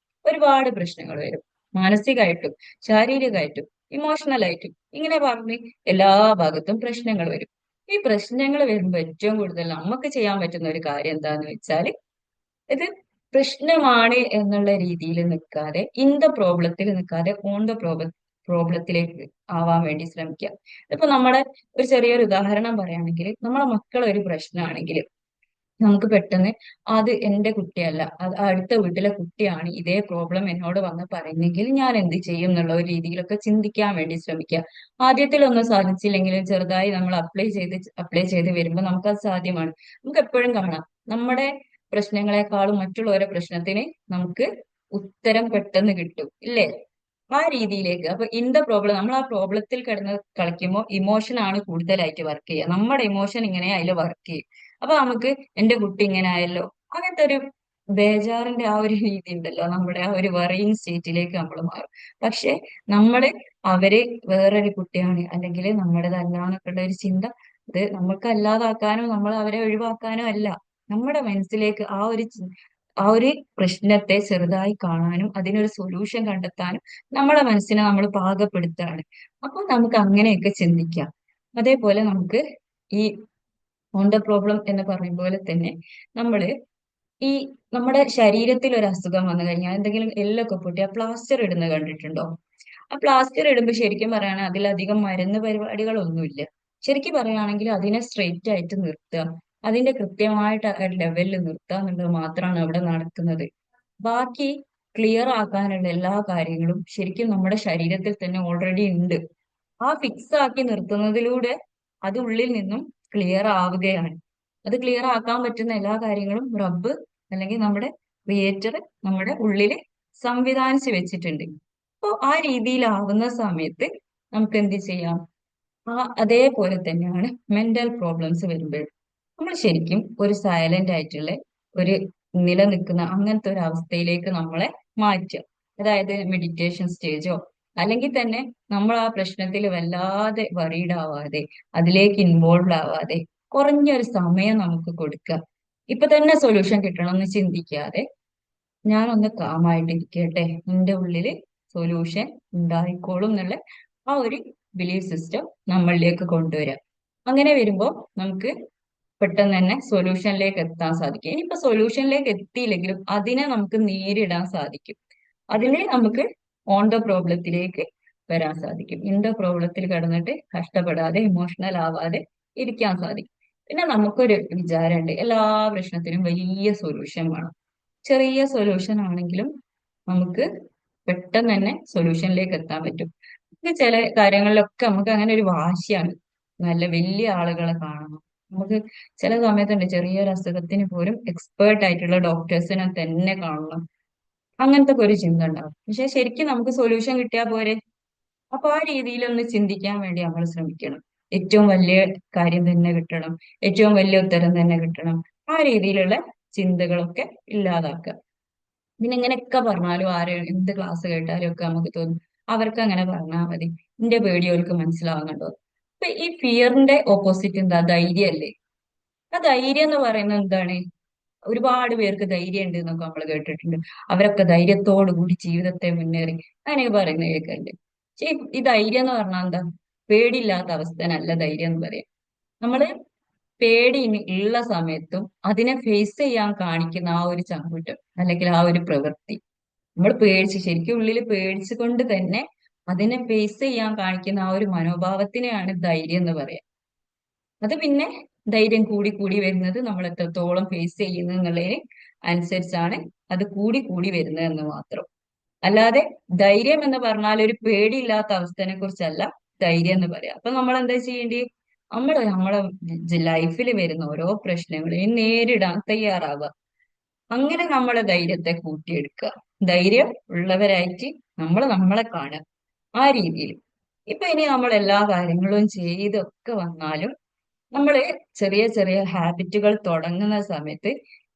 ഒരുപാട് പ്രശ്നങ്ങൾ വരും, മാനസികമായിട്ടും ശാരീരികമായിട്ടും ഇമോഷണലായിട്ടും. ഇങ്ങനെ പറഞ്ഞ് എല്ലാ ഭാഗത്തും പ്രശ്നങ്ങൾ വരും. ഈ പ്രശ്നങ്ങൾ വരുമ്പോൾ ഏറ്റവും കൂടുതൽ നമുക്ക് ചെയ്യാൻ പറ്റുന്ന ഒരു കാര്യം എന്താന്ന് വെച്ചാൽ, ഇത് പ്രശ്നമാണ് എന്നുള്ള രീതിയിൽ നിൽക്കാതെ, ഇൻ ദ പ്രോബ്ലത്തിൽ നിൽക്കാതെ ഓൺ ദ പ്രോബ്ലത്തിലേക്ക് ആവാൻ വേണ്ടി ശ്രമിക്കുക. ഇപ്പൊ നമ്മുടെ ഒരു ചെറിയൊരു ഉദാഹരണം പറയുകയാണെങ്കിൽ, നമ്മളെ മക്കൾ ഒരു പ്രശ്നമാണെങ്കിൽ നമുക്ക് പെട്ടെന്ന് അത് എന്റെ കുട്ടിയല്ല, അത് അടുത്ത വീട്ടിലെ കുട്ടിയാണ് ഇതേ പ്രോബ്ലം എന്നോട് വന്ന് പറയുന്നെങ്കിൽ ഞാൻ എന്ത് ചെയ്യും എന്നുള്ള ഒരു രീതിയിലൊക്കെ ചിന്തിക്കാൻ വേണ്ടി ശ്രമിക്കുക. ആദ്യത്തിലൊന്നും സാധിച്ചില്ലെങ്കിലും ചെറുതായി നമ്മൾ അപ്ലൈ ചെയ്ത് വരുമ്പോൾ നമുക്കത് സാധ്യമാണ്. നമുക്ക് എപ്പോഴും കാണാം, നമ്മുടെ പ്രശ്നങ്ങളെക്കാളും മറ്റുള്ളവരുടെ പ്രശ്നത്തിന് നമുക്ക് ഉത്തരം പെട്ടെന്ന് കിട്ടും ഇല്ലേ? ആ രീതിയിലേക്ക്, അപ്പൊ ഇൻ ദ പ്രോബ്ലം, നമ്മൾ ആ പ്രോബ്ലത്തിൽ കിടന്ന് കളിക്കുമ്പോൾ ഇമോഷൻ ആണ് കൂടുതലായിട്ട് വർക്ക് ചെയ്യുക. നമ്മുടെ ഇമോഷൻ ഇങ്ങനെ അതിൽ വർക്ക് ചെയ്യും. അപ്പൊ നമുക്ക് എന്റെ കുട്ടി ഇങ്ങനെ ആയല്ലോ, അങ്ങനത്തെ ഒരു ബേജാറിന്റെ ആ ഒരു രീതി ഉണ്ടല്ലോ, നമ്മുടെ ആ ഒരു വറിയിങ് സ്റ്റേറ്റിലേക്ക് നമ്മൾ മാറും. പക്ഷെ നമ്മള് അവര് വേറൊരു കുട്ടിയാണ് അല്ലെങ്കിൽ നമ്മുടേതല്ല എന്നൊക്കെയുള്ള ഒരു ചിന്ത, ഇത് നമ്മൾക്ക് അല്ലാതാക്കാനോ നമ്മൾ അവരെ ഒഴിവാക്കാനോ അല്ല. നമ്മുടെ മനസ്സിലേക്ക് ആ ഒരു പ്രശ്നത്തെ ചെറുതായി കാണാനും അതിനൊരു സൊല്യൂഷൻ കണ്ടെത്താനും നമ്മളെ മനസ്സിനെ നമ്മൾ പാകപ്പെടുത്തുകയാണ്. അപ്പൊ നമുക്ക് അങ്ങനെയൊക്കെ ചിന്തിക്കാം. അതേപോലെ നമുക്ക് ഈ ഓൺ ദ പ്രോബ്ലം എന്ന് പറയും പോലെ തന്നെ നമ്മള് ഈ നമ്മുടെ ശരീരത്തിൽ ഒരു അസുഖം വന്നു കഴിഞ്ഞാൽ, എന്തെങ്കിലും എല്ലൊക്കെ പൊട്ടി ആ പ്ലാസ്റ്റർ ഇടുന്നത് കണ്ടിട്ടുണ്ടോ? ആ പ്ലാസ്റ്റർ ഇടുമ്പോൾ ശരിക്കും പറയുകയാണെങ്കിൽ അതിലധികം മരുന്ന് പരിപാടികളൊന്നുമില്ല. ശരിക്കും പറയുകയാണെങ്കിൽ അതിനെ സ്ട്രെയിറ്റ് ആയിട്ട് നിർത്തുക, അതിന്റെ കൃത്യമായിട്ട് ആ ലെവലിൽ നിർത്തുക എന്നുള്ളത് മാത്രമാണ് അവിടെ നടക്കുന്നത്. ബാക്കി ക്ലിയർ ആക്കാനുള്ള എല്ലാ കാര്യങ്ങളും ശരിക്കും നമ്മുടെ ശരീരത്തിൽ തന്നെ ഓൾറെഡി ഉണ്ട്. ആ ഫിക്സ് ആക്കി നിർത്തുന്നതിലൂടെ അത് ഉള്ളിൽ നിന്നും ക്ലിയർ ആവുകയാണ്. അത് ക്ലിയർ ആക്കാൻ പറ്റുന്ന എല്ലാ കാര്യങ്ങളും റബ്ബ് അല്ലെങ്കിൽ നമ്മുടെ ക്രിയേറ്റർ നമ്മുടെ ഉള്ളില് സംവിധാനിച്ചു വെച്ചിട്ടുണ്ട്. അപ്പോൾ ആ രീതിയിലാവുന്ന സമയത്ത് നമുക്ക് എന്ത് ചെയ്യാം? അതേപോലെ തന്നെയാണ് മെന്റൽ പ്രോബ്ലംസ് വരുമ്പോൾ. നമ്മൾ ശരിക്കും ഒരു സൈലന്റ് ആയിട്ടുള്ള ഒരു നിലനിൽക്കുന്ന അങ്ങനത്തെ ഒരു അവസ്ഥയിലേക്ക് നമ്മളെ മാറ്റുക. അതായത് മെഡിറ്റേഷൻ സ്റ്റേജോ അല്ലെങ്കിൽ തന്നെ നമ്മൾ ആ പ്രശ്നത്തിൽ വല്ലാതെ വറീഡ് ആവാതെ അതിലേക്ക് ഇൻവോൾവ് ആവാതെ കുറഞ്ഞൊരു സമയം നമുക്ക് കൊടുക്കുക. ഇപ്പൊ തന്നെ സൊല്യൂഷൻ കിട്ടണമെന്ന് ചിന്തിക്കാതെ ഞാനൊന്ന് കാമായിട്ടിരിക്കട്ടെ, എന്റെ ഉള്ളില് സൊല്യൂഷൻ ഉണ്ടായിക്കോളും എന്നുള്ള ആ ഒരു ബിലീഫ് സിസ്റ്റം നമ്മളിലേക്ക് കൊണ്ടുവരാം. അങ്ങനെ വരുമ്പോൾ നമുക്ക് പെട്ടെന്ന് തന്നെ സൊല്യൂഷനിലേക്ക് എത്താൻ സാധിക്കും. ഇനിയിപ്പോ സൊല്യൂഷനിലേക്ക് എത്തിയില്ലെങ്കിലും അതിനെ നമുക്ക് നേരിടാൻ സാധിക്കും. അതിനെ നമുക്ക് ഓൺ ദ പ്രോബ്ലത്തിലേക്ക് വരാൻ സാധിക്കും. ഇൻ ദ പ്രോബ്ലത്തിൽ കിടന്നിട്ട് കഷ്ടപ്പെടാതെ ഇമോഷണൽ ആവാതെ ഇരിക്കാൻ സാധിക്കും. പിന്നെ നമുക്കൊരു വിചാരമുണ്ട്, എല്ലാ പ്രശ്നത്തിനും വലിയ സൊല്യൂഷൻ വേണം. ചെറിയ സൊല്യൂഷൻ ആണെങ്കിലും നമുക്ക് പെട്ടെന്ന് തന്നെ സൊല്യൂഷനിലേക്ക് എത്താൻ പറ്റും. നമുക്ക് ചില കാര്യങ്ങളിലൊക്കെ നമുക്ക് അങ്ങനെ ഒരു വാശിയാണ്, നല്ല വലിയ ആളുകളെ കാണണം. നമുക്ക് ചില സമയത്തുണ്ട് ചെറിയൊരു അസുഖത്തിന് പോലും എക്സ്പേർട്ട് ആയിട്ടുള്ള ഡോക്ടേഴ്സിനെ തന്നെ കാണണം. അങ്ങനത്തെ ഒക്കെ ഒരു ചിന്ത ഉണ്ടാവും. പക്ഷെ ശരിക്കും നമുക്ക് സൊല്യൂഷൻ കിട്ടിയാൽ പോരെ. അപ്പൊ ആ രീതിയിലൊന്ന് ചിന്തിക്കാൻ വേണ്ടി നമ്മൾ ശ്രമിക്കണം. ഏറ്റവും വലിയ കാര്യം തന്നെ കിട്ടണം, ഏറ്റവും വലിയ ഉത്തരം തന്നെ കിട്ടണം, ആ രീതിയിലുള്ള ചിന്തകളൊക്കെ ഇല്ലാതാക്കുക. പിന്നെ ഇങ്ങനെയൊക്കെ പറഞ്ഞാലും എന്ത് ക്ലാസ് കേട്ടാലും ഒക്കെ നമുക്ക് തോന്നും അവർക്ക് അങ്ങനെ പറഞ്ഞാൽ മതി, എന്റെ പേടി അവർക്ക് മനസ്സിലാവുന്നുണ്ടോ. അപ്പൊ ഈ ഫിയറിന്റെ ഓപ്പോസിറ്റ് എന്താ? ധൈര്യല്ലേ. ആ ധൈര്യം എന്ന് പറയുന്നത് എന്താണ്? ഒരുപാട് പേർക്ക് ധൈര്യം ഉണ്ട് എന്നൊക്കെ നമ്മൾ കേട്ടിട്ടുണ്ട്. അവരൊക്കെ ധൈര്യത്തോടു കൂടി ജീവിതത്തെ മുന്നേറി അങ്ങനെയൊക്കെ പറയുന്നത് കേൾക്കുന്നുണ്ട്. പക്ഷെ ഈ ധൈര്യം എന്ന് പറഞ്ഞാൽ എന്താ? പേടിയില്ലാത്ത അവസ്ഥനല്ല ധൈര്യം എന്ന് പറയാം. നമ്മള് പേടി ഉള്ള സമയത്തും അതിനെ ഫേസ് ചെയ്യാൻ കാണിക്കുന്ന ആ ഒരു ചങ്കൂറ്റം അല്ലെങ്കിൽ ആ ഒരു പ്രവൃത്തി, നമ്മൾ പേടിച്ച് ശരിക്കും ഉള്ളിൽ പേടിച്ചു കൊണ്ട് തന്നെ അതിനെ ഫേസ് ചെയ്യാൻ കാണിക്കുന്ന ആ ഒരു മനോഭാവത്തിനെയാണ് ധൈര്യം എന്ന് പറയാം. അത് പിന്നെ ധൈര്യം കൂടി കൂടി വരുന്നത് നമ്മൾ എത്രത്തോളം ഫേസ് ചെയ്യുന്നു എന്നുള്ളതിന് അനുസരിച്ചാണ് അത് കൂടി കൂടി വരുന്നത് എന്ന് മാത്രം. അല്ലാതെ ധൈര്യം എന്ന് പറഞ്ഞാൽ ഒരു പേടിയില്ലാത്ത അവസ്ഥനെ കുറിച്ചല്ല ധൈര്യം എന്ന് പറയാം. അപ്പൊ നമ്മൾ എന്താ ചെയ്യേണ്ടി? നമ്മളെ ലൈഫിൽ വരുന്ന ഓരോ പ്രശ്നങ്ങളെയും നേരിടാൻ തയ്യാറാവുക. അങ്ങനെ നമ്മളെ ധൈര്യത്തെ കൂട്ടിയെടുക്കുക. ധൈര്യം ഉള്ളവരായിട്ട് നമ്മൾ നമ്മളെ കാണുക, ആ രീതിയിൽ. ഇപ്പൊ ഇനി നമ്മൾ എല്ലാ കാര്യങ്ങളും ചെയ്തൊക്കെ വന്നാലും നമ്മള് ചെറിയ ചെറിയ ഹാബിറ്റുകൾ തുടങ്ങുന്ന സമയത്ത്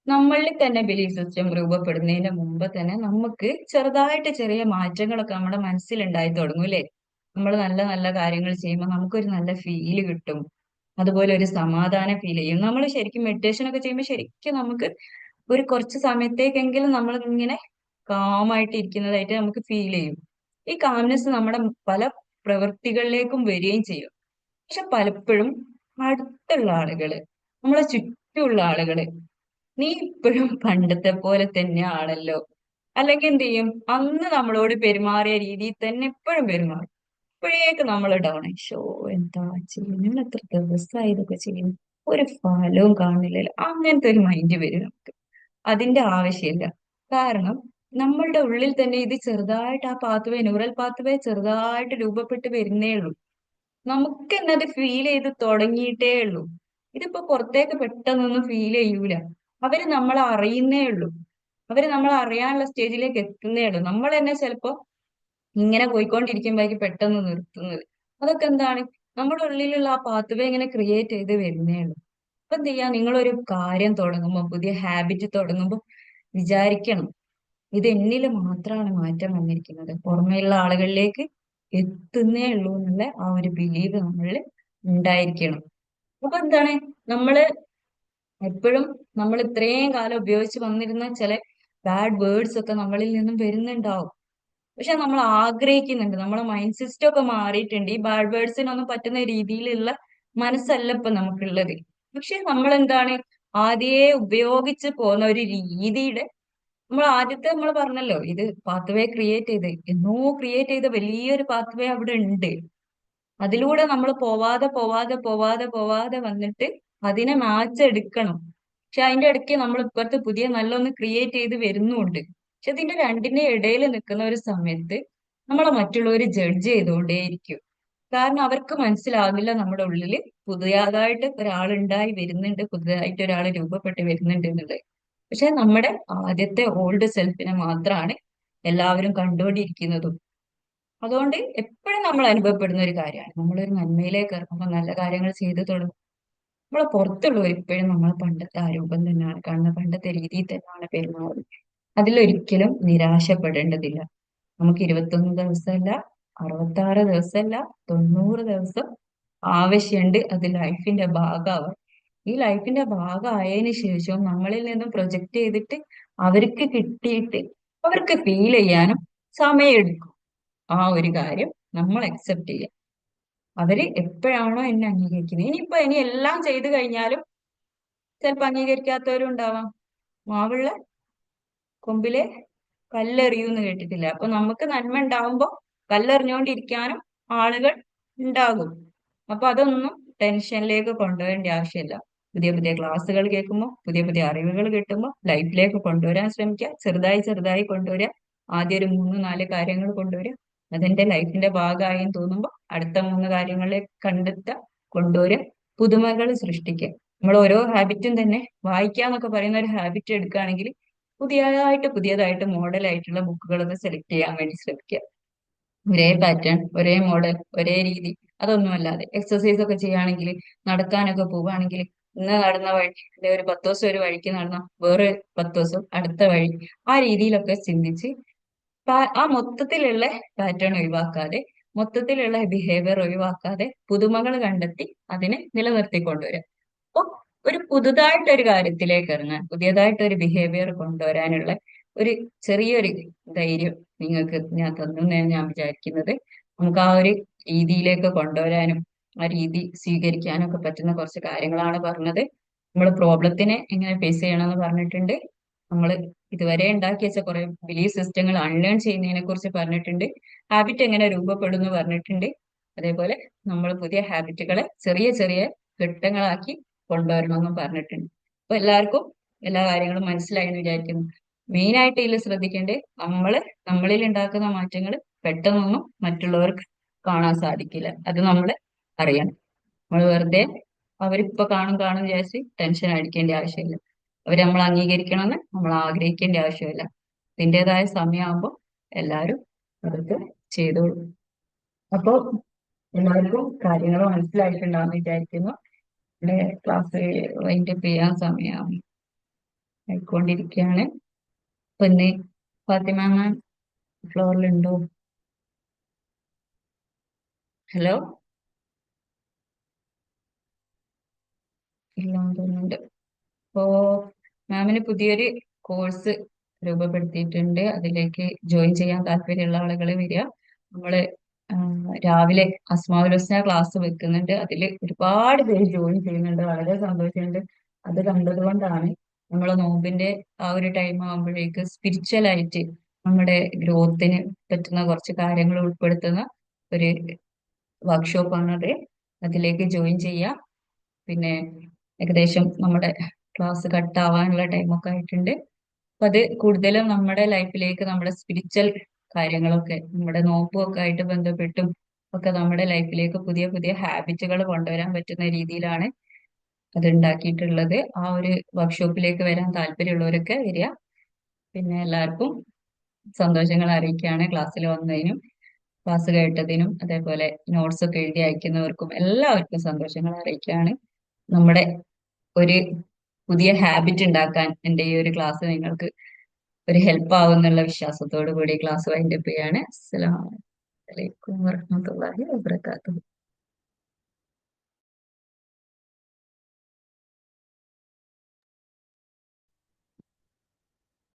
നമ്മളിൽ തന്നെ ബിലീഫ് സിസ്റ്റം രൂപപ്പെടുന്നതിന് മുമ്പ് തന്നെ നമുക്ക് ചെറുതായിട്ട് ചെറിയ മാറ്റങ്ങളൊക്കെ നമ്മുടെ മനസ്സിലുണ്ടായി തുടങ്ങും അല്ലേ? നമ്മൾ നല്ല നല്ല കാര്യങ്ങൾ ചെയ്യുമ്പോൾ നമുക്കൊരു നല്ല ഫീല് കിട്ടും. അതുപോലെ ഒരു സമാധാനം ഫീൽ ചെയ്യും. നമ്മൾ ശരിക്കും മെഡിറ്റേഷൻ ഒക്കെ ചെയ്യുമ്പോൾ ശരിക്കും നമുക്ക് ഒരു കുറച്ച് സമയത്തേക്കെങ്കിലും നമ്മൾ ഇങ്ങനെ കാമായിട്ട് ഇരിക്കുന്നതായിട്ട് നമുക്ക് ഫീൽ ചെയ്യും. ഈ കാംനെസ് നമ്മുടെ പല പ്രവൃത്തികളിലേക്കും വരികയും ചെയ്യും. പക്ഷെ പലപ്പോഴും അടുത്തുള്ള ആളുകള്, നമ്മളെ ചുറ്റുമുള്ള ആളുകള്, നീ ഇപ്പോഴും പണ്ടത്തെ പോലെ തന്നെ ആണല്ലോ, അല്ലെങ്കിൽ എന്ത് ചെയ്യും, അന്ന് നമ്മളോട് പെരുമാറിയ രീതിയിൽ തന്നെ ഇപ്പോഴും പെരുമാറും. ഇപ്പോഴേക്ക് നമ്മൾ ഡൗൺ ആയി, ഷോ എന്താ ചെയ്യുന്നു, ഞാൻ എത്ര ദിവസമായി ഇതൊക്കെ ചെയ്യുന്നു, ഒരു ഫലവും കാണില്ലല്ലോ, അങ്ങനത്തെ ഒരു മൈൻഡ് വരും നമുക്ക്. അതിന്റെ ആവശ്യമില്ല. കാരണം നമ്മളുടെ ഉള്ളിൽ തന്നെ ഇത് ചെറുതായിട്ട് ആ പാത്വേ ന്യൂറൽ പാത്വേ ചെറുതായിട്ട് രൂപപ്പെട്ട് വരുന്നേ ഉള്ളൂ. നമുക്ക് തന്നെ അത് ഫീൽ ചെയ്ത് തുടങ്ങിയിട്ടേ ഉള്ളൂ. ഇതിപ്പോ പുറത്തേക്ക് പെട്ടെന്നൊന്നും ഫീൽ ചെയ്യൂല. അവര് നമ്മളെ അറിയുന്നേ ഉള്ളൂ. അവര് നമ്മളെ അറിയാനുള്ള സ്റ്റേജിലേക്ക് എത്തുന്നേ ഉള്ളൂ. നമ്മൾ തന്നെ ചിലപ്പോ ഇങ്ങനെ പോയിക്കൊണ്ടിരിക്കുമ്പോഴേക്ക് പെട്ടെന്ന് നിർത്തുന്നത്. അതൊക്കെ എന്താണ്? നമ്മുടെ ഉള്ളിലുള്ള ആ പാത്വേ ഇങ്ങനെ ക്രിയേറ്റ് ചെയ്ത് വരുന്നേ ഉള്ളൂ. അപ്പൊ എന്ത് ചെയ്യാ? നിങ്ങളൊരു കാര്യം തുടങ്ങുമ്പോൾ, പുതിയ ഹാബിറ്റ് തുടങ്ങുമ്പോൾ വിചാരിക്കണം, ഇത് എന്നിൽ മാത്രമാണ് മാറ്റം വന്നിരിക്കുന്നത്, പുറമേയുള്ള ആളുകളിലേക്ക് എത്തുന്നേ ഉള്ളൂ എന്നുള്ള ആ ഒരു ബിലീവ് നമ്മളിൽ ഉണ്ടായിരിക്കണം. അപ്പൊ എന്താണ്? നമ്മള് എപ്പോഴും നമ്മൾ ഇത്രയും കാലം ഉപയോഗിച്ച് വന്നിരുന്ന ചില ബാഡ് വേർഡ്സ് ഒക്കെ നമ്മളിൽ നിന്നും വരുന്നുണ്ടാവും. പക്ഷെ നമ്മൾ ആഗ്രഹിക്കുന്നുണ്ട്, നമ്മളെ മൈൻഡ് സിസ്റ്റം ഒക്കെ മാറിയിട്ടുണ്ട്. ഈ ബാഡ് വേർഡ്സിനൊന്നും പറ്റുന്ന രീതിയിലുള്ള മനസ്സല്ല ഇപ്പൊ നമുക്കുള്ളത്. പക്ഷെ നമ്മൾ എന്താണ്, ആദ്യേ ഉപയോഗിച്ച് പോകുന്ന ഒരു രീതിയുടെ, നമ്മൾ ആദ്യത്തെ നമ്മൾ പറഞ്ഞല്ലോ, ഇത് പാത്വേ ക്രിയേറ്റ് ചെയ്ത് എന്നോ ക്രിയേറ്റ് ചെയ്ത വലിയൊരു പാത്വേ അവിടെ ഉണ്ട്. അതിലൂടെ നമ്മൾ പോവാതെ പോവാതെ പോവാതെ പോവാതെ വന്നിട്ട് അതിനെ മാറ്റെടുക്കണം. പക്ഷെ അതിന്റെ ഇടയ്ക്ക് നമ്മൾ ഇപ്പുറത്ത് പുതിയ നല്ലൊന്ന് ക്രിയേറ്റ് ചെയ്ത് വരുന്നുണ്ട്. പക്ഷെ ഇതിന്റെ രണ്ടിന്റെ ഇടയിൽ നിൽക്കുന്ന ഒരു സമയത്ത് നമ്മളെ മറ്റുള്ളവർ ജഡ്ജ് ചെയ്തുകൊണ്ടേയിരിക്കും. കാരണം അവർക്ക് മനസ്സിലാവുന്നില്ല നമ്മുടെ ഉള്ളില് പുതിയതായിട്ട് ഒരാൾ ഉണ്ടായി വരുന്നുണ്ട്, പുതിയതായിട്ട് ഒരാൾ രൂപപ്പെട്ട് വരുന്നുണ്ട് എന്നുള്ളത്. പക്ഷെ നമ്മുടെ ആദ്യത്തെ ഓൾഡ് സെൽഫിനെ മാത്രമാണ് എല്ലാവരും കണ്ടുകൊണ്ടിരിക്കുന്നതും. അതുകൊണ്ട് എപ്പോഴും നമ്മൾ അനുഭവപ്പെടുന്ന ഒരു കാര്യമാണ്, നമ്മളൊരു നന്മയിലേക്ക് ഇറങ്ങുമ്പോൾ, നല്ല കാര്യങ്ങൾ ചെയ്തു തുടങ്ങും, നമ്മളെ പുറത്തുള്ളവർ ഇപ്പോഴും നമ്മളെ പണ്ടത്തെ ആ രൂപം തന്നെയാണ് കാണുന്നത്, പണ്ടത്തെ രീതിയിൽ തന്നെയാണ് പെരുമാറുന്നത്. അതിലൊരിക്കലും നിരാശപ്പെടേണ്ടതില്ല. നമുക്ക് 21 ദിവസമല്ല, 66 ദിവസമല്ല, 90 ദിവസം ആവശ്യമുണ്ട് അത് ലൈഫിന്റെ ഭാഗമാവാൻ. ഈ ലൈഫിന്റെ ഭാഗമായതിനു ശേഷവും നമ്മളിൽ നിന്നും പ്രൊജക്ട് ചെയ്തിട്ട് അവർക്ക് കിട്ടിയിട്ട് അവർക്ക് ഫീൽ ചെയ്യാനും സമയമെടുക്കും. ആ ഒരു കാര്യം നമ്മൾ അക്സെപ്റ്റ് ചെയ്യാം. അവര് എപ്പോഴാണോ എന്നെ അംഗീകരിക്കുന്നത്, ഇനി എല്ലാം ചെയ്തു കഴിഞ്ഞാലും ചിലപ്പോ അംഗീകരിക്കാത്തവരും ഉണ്ടാവാം. മാവുള്ള കൊമ്പില് കല്ലെറിയൂന്ന് കേട്ടിട്ടില്ല. അപ്പൊ നമുക്ക് നന്മ ഉണ്ടാവുമ്പോ കല്ലെറിഞ്ഞുകൊണ്ടിരിക്കാനും ആളുകൾ ഉണ്ടാകും. അപ്പൊ അതൊന്നും ടെൻഷനിലേക്ക് കൊണ്ടുവരേണ്ട ആവശ്യമില്ല. പുതിയ പുതിയ ക്ലാസ്സുകൾ കേൾക്കുമ്പോൾ, പുതിയ പുതിയ അറിവുകൾ കിട്ടുമ്പോൾ ലൈഫിലേക്ക് കൊണ്ടുവരാൻ ശ്രമിക്കുക. ചെറുതായി ചെറുതായി കൊണ്ടുവരിക. ആദ്യം ഒരു 3 4 കാര്യങ്ങൾ കൊണ്ടുവരിക. അതെന്റെ ലൈഫിന്റെ ഭാഗമായി തോന്നുമ്പോൾ അടുത്ത 3 കാര്യങ്ങളിലേക്ക് കണ്ടെത്തുക, കൊണ്ടുവരിക, പുതുമകൾ സൃഷ്ടിക്കുക. നമ്മൾ ഓരോ ഹാബിറ്റും തന്നെ വായിക്കാന്നൊക്കെ പറയുന്ന ഒരു ഹാബിറ്റ് എടുക്കുകയാണെങ്കിൽ പുതിയതായിട്ട് മോഡലായിട്ടുള്ള ബുക്കുകളൊക്കെ സെലക്ട് ചെയ്യാൻ വേണ്ടി ശ്രമിക്കുക. ഒരേ പാറ്റേൺ, ഒരേ മോഡൽ, ഒരേ രീതി, അതൊന്നും അല്ലാതെ എക്സസൈസ് ഒക്കെ ചെയ്യുകയാണെങ്കിൽ, നടക്കാനൊക്കെ പോവുകയാണെങ്കിൽ, ഇന്ന് നടന്ന വഴി അല്ലെ ഒരു 10 ദിവസം ഒരു വഴിക്ക് നടന്ന വേറെ 10 ദിവസം അടുത്ത വഴി, ആ രീതിയിലൊക്കെ ചിന്തിച്ച് ആ മൊത്തത്തിലുള്ള പാറ്റേൺ ഒഴിവാക്കാതെ, മൊത്തത്തിലുള്ള ബിഹേവിയർ ഒഴിവാക്കാതെ പുതുമകൾ കണ്ടെത്തി അതിനെ നിലനിർത്തിക്കൊണ്ടുവരിക. അപ്പൊ ഒരു പുതുതായിട്ട് ഒരു കാര്യത്തിലേക്ക് ഇറങ്ങാൻ, പുതിയതായിട്ട് ഒരു ബിഹേവിയർ കൊണ്ടുവരാനുള്ള ഒരു ചെറിയൊരു ധൈര്യം നിങ്ങൾക്ക് ഞാൻ തന്നു എന്നാണ് ഞാൻ വിചാരിക്കുന്നത്. നമുക്ക് ആ ഒരു രീതിയിലേക്ക് കൊണ്ടുവരാനും ആ രീതി സ്വീകരിക്കാനും ഒക്കെ പറ്റുന്ന കുറച്ച് കാര്യങ്ങളാണ് പറഞ്ഞത്. നമ്മൾ പ്രോബ്ലത്തിനെ എങ്ങനെ ഫേസ് ചെയ്യണമെന്ന് പറഞ്ഞിട്ടുണ്ട്. നമ്മൾ ഇതുവരെ ഉണ്ടാക്കി വെച്ച കുറെ ബിലീഫ് സിസ്റ്റങ്ങൾ അൺലേൺ ചെയ്യുന്നതിനെ കുറിച്ച് പറഞ്ഞിട്ടുണ്ട്. ഹാബിറ്റ് എങ്ങനെ രൂപപ്പെടുന്നു പറഞ്ഞിട്ടുണ്ട്. അതേപോലെ നമ്മൾ പുതിയ ഹാബിറ്റുകളെ ചെറിയ ചെറിയ ഘട്ടങ്ങളാക്കി കൊണ്ടുവരണമെന്നും പറഞ്ഞിട്ടുണ്ട്. അപ്പൊ എല്ലാവർക്കും എല്ലാ കാര്യങ്ങളും മനസ്സിലായി എന്ന് വിചാരിക്കുന്നു. മെയിൻ ആയിട്ട് ഇതിൽ ശ്രദ്ധിക്കേണ്ടത്, നമ്മളിൽ ഉണ്ടാക്കുന്ന മാറ്റങ്ങൾ പെട്ടെന്നൊന്നും മറ്റുള്ളവർക്ക് കാണാൻ സാധിക്കില്ല. അത് നമ്മൾ അറിയണം. നമ്മൾ വെറുതെ അവരിപ്പോ കാണും കാണും വിചാരിച്ച് ടെൻഷൻ അടിക്കേണ്ട ആവശ്യമില്ല. അവര് നമ്മൾ അംഗീകരിക്കണമെന്ന് നമ്മൾ ആഗ്രഹിക്കേണ്ട ആവശ്യമില്ല. അതിൻ്റെതായ സമയമാകുമ്പോൾ എല്ലാവരും അതൊക്കെ ചെയ്തോളൂ. അപ്പോ എല്ലാവർക്കും കാര്യങ്ങൾ മനസ്സിലായിട്ടുണ്ടാവുമെന്ന് വിചാരിക്കുന്നു. ഇവിടെ ക്ലാസ് വൈൻഡപ്പ് ചെയ്യാൻ സമയം ആയിക്കൊണ്ടിരിക്കുകയാണ്. അപ്പൊ ഇന്ന് ഫാത്തിമ മാം ഫ്ലോറിലുണ്ടോ? ഹലോ, ഇല്ലാന്ന് തോന്നുന്നുണ്ട്. അപ്പോ മാമിന് പുതിയൊരു കോഴ്സ് രൂപപ്പെടുത്തിയിട്ടുണ്ട്. അതിലേക്ക് ജോയിൻ ചെയ്യാൻ താല്പര്യമുള്ള ആളുകൾ വരിക. നമ്മള് ആ, രാവിലെ അസ്മാഉൽ ഹുസ്ന ക്ലാസ് വെക്കുന്നുണ്ട്. അതിൽ ഒരുപാട് പേര് ജോയിൻ ചെയ്യുന്നുണ്ട്. വളരെ സന്തോഷമുണ്ട്. അത് കണ്ടതുകൊണ്ടാണ് നമ്മളെ നോമ്പിന്റെ ആ ഒരു ടൈം ആകുമ്പോഴേക്ക് സ്പിരിച്വൽ ആയിട്ട് നമ്മുടെ ഗ്രോത്തിന് പറ്റുന്ന കുറച്ച് കാര്യങ്ങൾ ഉൾപ്പെടുത്തുന്ന ഒരു വർക്ക്ഷോപ്പാണത്. അതിലേക്ക് ജോയിൻ ചെയ്യാം. പിന്നെ ഏകദേശം നമ്മുടെ ക്ലാസ് കട്ടാവാനുള്ള ടൈമൊക്കെ ആയിട്ടുണ്ട്. അപ്പൊ അത് കൂടുതലും നമ്മുടെ ലൈഫിലേക്ക് നമ്മുടെ സ്പിരിച്വൽ കാര്യങ്ങളൊക്കെ നമ്മുടെ നോമ്പും ഒക്കെ ആയിട്ട് ബന്ധപ്പെട്ടും ഒക്കെ നമ്മുടെ ലൈഫിലേക്ക് പുതിയ പുതിയ ഹാബിറ്റുകൾ കൊണ്ടുവരാൻ പറ്റുന്ന രീതിയിലാണ് അത് ഉണ്ടാക്കിയിട്ടുള്ളത്. ആ ഒരു വർക്ക്ഷോപ്പിലേക്ക് വരാൻ താല്പര്യമുള്ളവരൊക്കെ വരിക. പിന്നെ എല്ലാവർക്കും സന്തോഷങ്ങൾ അറിയിക്കുകയാണ്, ക്ലാസ്സിൽ വന്നതിനും ക്ലാസ് കേട്ടതിനും അതേപോലെ നോട്ട്സ് ഒക്കെ എഴുതി അയക്കുന്നവർക്കും എല്ലാവർക്കും സന്തോഷങ്ങൾ അറിയിക്കുകയാണ്. നമ്മുടെ ഒരു പുതിയ ഹാബിറ്റ് ഉണ്ടാക്കാൻ എൻ്റെ ഈ ഒരു ക്ലാസ് നിങ്ങൾക്ക് ഒരു ഹെൽപ്പ് ആവുന്നുള്ള വിശ്വാസത്തോടു കൂടി ക്ലാസ് വൈൻഡപ്പ് ചെയ്യാണ്. അസ്സലാമു അലൈക്കും വറഹ്മത്തുള്ളാഹി വബറകാതുഹു.